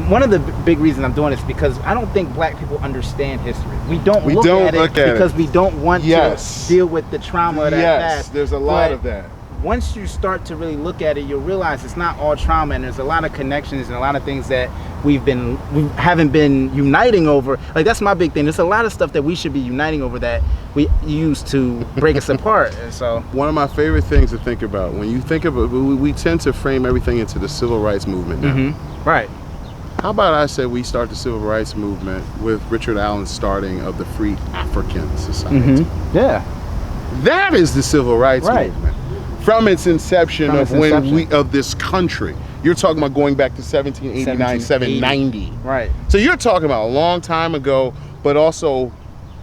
one of the big reasons I'm doing this because I don't think black people understand history. We don't look at it because we don't want to deal with the trauma of that past. There's a lot of that. Once you start to really look at it, you'll realize it's not all trauma, and there's a lot of connections and a lot of things that we haven't been uniting over. Like, that's my big thing. There's a lot of stuff that we should be uniting over that we use to break us apart. And so one of my favorite things to think about, when you think about, we tend to frame everything into the civil rights movement now. Right. How about I say we start the civil rights movement with Richard Allen's starting of the Free African Society? Yeah. That is the civil rights movement. From its inception of this country. You're talking about going back to 1789, 1790. Right. So you're talking about a long time ago, but also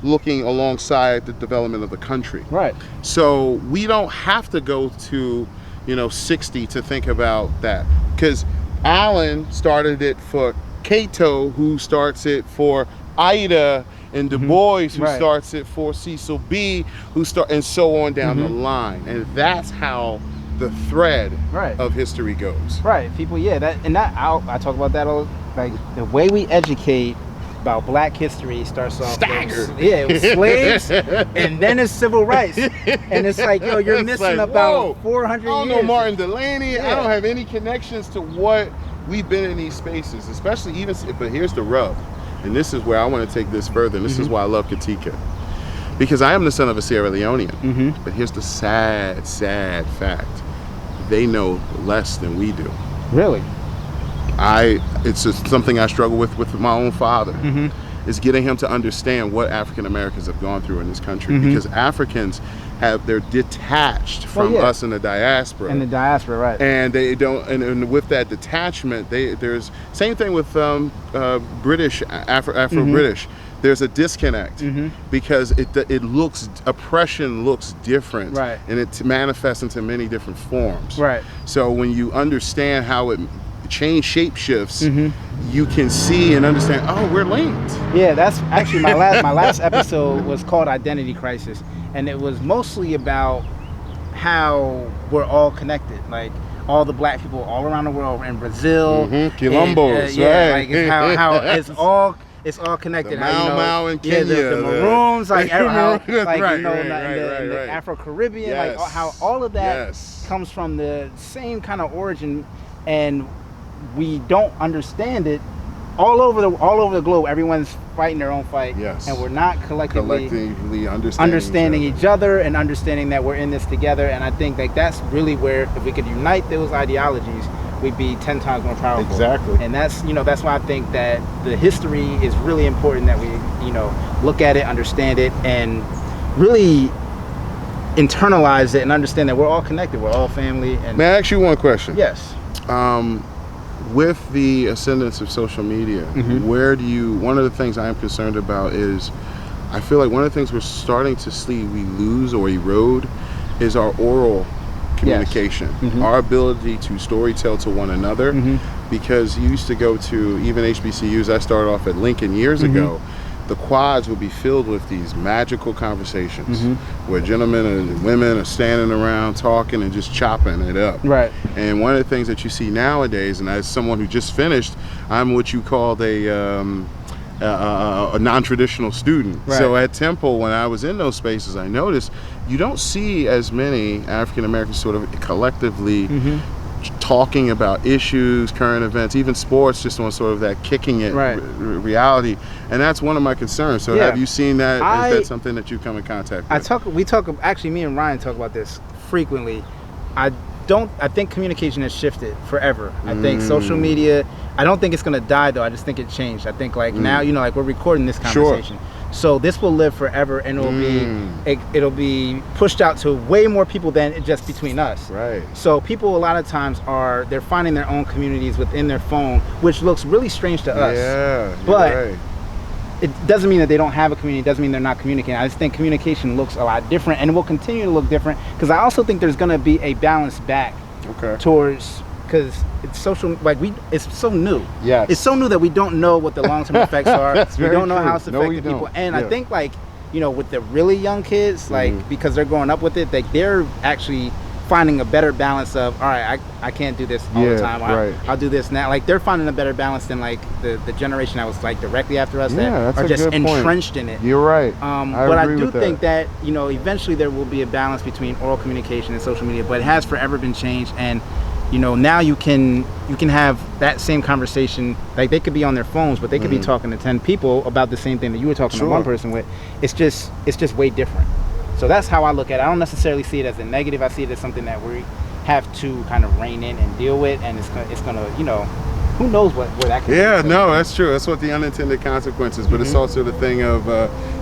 looking alongside the development of the country. Right. So we don't have to go to, 60 to think about that. Because Allen started it for Cato, who starts it for Ida, and Du Bois, who starts it for Cecil B, and so on down the line. And that's how the thread of history goes. Right. People, I talk about that all. Like, the way we educate about black history starts off staggered. It was slaves, and then it's civil rights. And it's like, yo, you're missing about 400 years. I don't know Martin Delaney. I don't have any connections to what we've been in these spaces, especially but here's the rub. And this is where I want to take this further. And this is why I love Katika. Because I am the son of a Sierra Leonean. But here's the sad, sad fact. They know less than we do. Really? It's just something I struggle with my own father. Is getting him to understand what African Americans have gone through in this country. Because Africans they're detached from us in the diaspora. In the diaspora, right. And they don't, and with that detachment, there's same thing with British, Afro-British. There's a disconnect because oppression looks different, and it manifests into many different forms. Right. So when you understand how it shape shifts, you can see and understand, oh, we're linked. Yeah, that's actually my last episode was called Identity Crisis, and it was mostly about how we're all connected, like all the black people all around the world, in Brazil, Quilombos, like how it's all connected. The Mau in Kenya, the Maroons, like how, like in the Afro-Caribbean, like how all of that comes from the same kind of origin, and we don't understand it. All over the globe, everyone's fighting their own fight, and we're not collectively understanding each other and understanding that we're in this together. And I think that's really where, if we could unite those ideologies, we'd be 10 times more powerful. Exactly. And that's why I think that the history is really important, that we look at it, understand it, and really internalize it and understand that we're all connected, we're all family. And may I ask you one question? Yes. With the ascendance of social media, one of the things I am concerned about is, I feel like one of the things we're starting to see we lose or erode is our oral communication, our ability to storytell to one another, because you used to go to even HBCUs. I started off at Lincoln years ago. The quads would be filled with these magical conversations where gentlemen and women are standing around talking and just chopping it up. Right. And one of the things that you see nowadays, and as someone who just finished, I'm what you called a non-traditional student. Right. So at Temple, when I was in those spaces, I noticed you don't see as many African Americans sort of collectively talking about issues, current events, even sports, just on sort of that kicking it reality. And that's one of my concerns. So have you seen that? Is that something that you come in contact with? Actually, me and Ryan talk about this frequently. I think communication has shifted forever. I think social media, I don't think it's going to die though. I just think it changed. I think now, like we're recording this conversation. So this will live forever, and it'll be pushed out to way more people than just between us. Right. So people a lot of times they're finding their own communities within their phone, which looks really strange to us. Yeah. But it doesn't mean that they don't have a community. It doesn't mean they're not communicating. I just think communication looks a lot different, and it will continue to look different, because I also think there's going to be a balance back towards, because it's social, it's so new. Yes. It's so new that we don't know what the long-term effects are. We don't know how it's affecting people. And I think with the really young kids, because they're growing up with it, they're actually finding a better balance of, all right, I can't do this all the time. I'll do this now. Like they're finding a better balance than like the generation that was like directly after us that are just entrenched in it. You're right. But I do think that, you know, eventually there will be a balance between oral communication and social media, but it has forever been changed. And you know, now you can have that same conversation. Like they could be on their phones, but they could be talking to 10 people about the same thing that you were talking to one person with. It's just way different. So that's how I look at it. I don't necessarily see it as a negative. I see it as something that we have to kind of rein in and deal with, and it's gonna, you know, who knows where that could be. No, that's true. That's what the unintended consequences. But it's also the thing of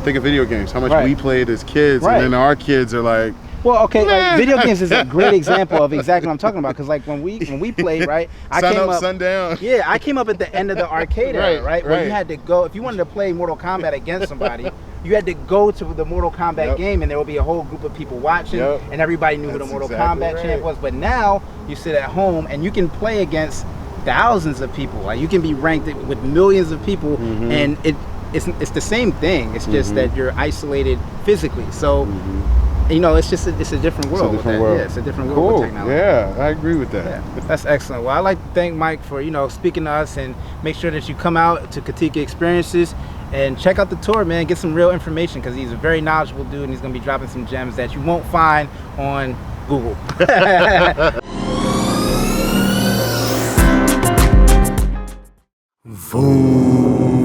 think of video games. How much we played as kids, and then our kids are like. Well, okay, like video games is a great example of exactly what I'm talking about. Because like when we played, right? I came up, sundown. Yeah, I came up at the end of the arcade era, right? Where you had to go if you wanted to play Mortal Kombat against somebody. You had to go to the Mortal Kombat game, and there would be a whole group of people watching, and everybody knew who the Mortal Kombat champ was. But now you sit at home and you can play against thousands of people. Like you can be ranked with millions of people, and it's the same thing. It's just that you're isolated physically. So. You know, it's a different world. Yeah, it's a different world with technology. Yeah, I agree with that. Yeah, that's excellent. Well, I'd like to thank Mike for, you know, speaking to us, and make sure that you come out to Katika Experiences and check out the tour, man. Get some real information, because he's a very knowledgeable dude, and he's going to be dropping some gems that you won't find on Google. Voodoo.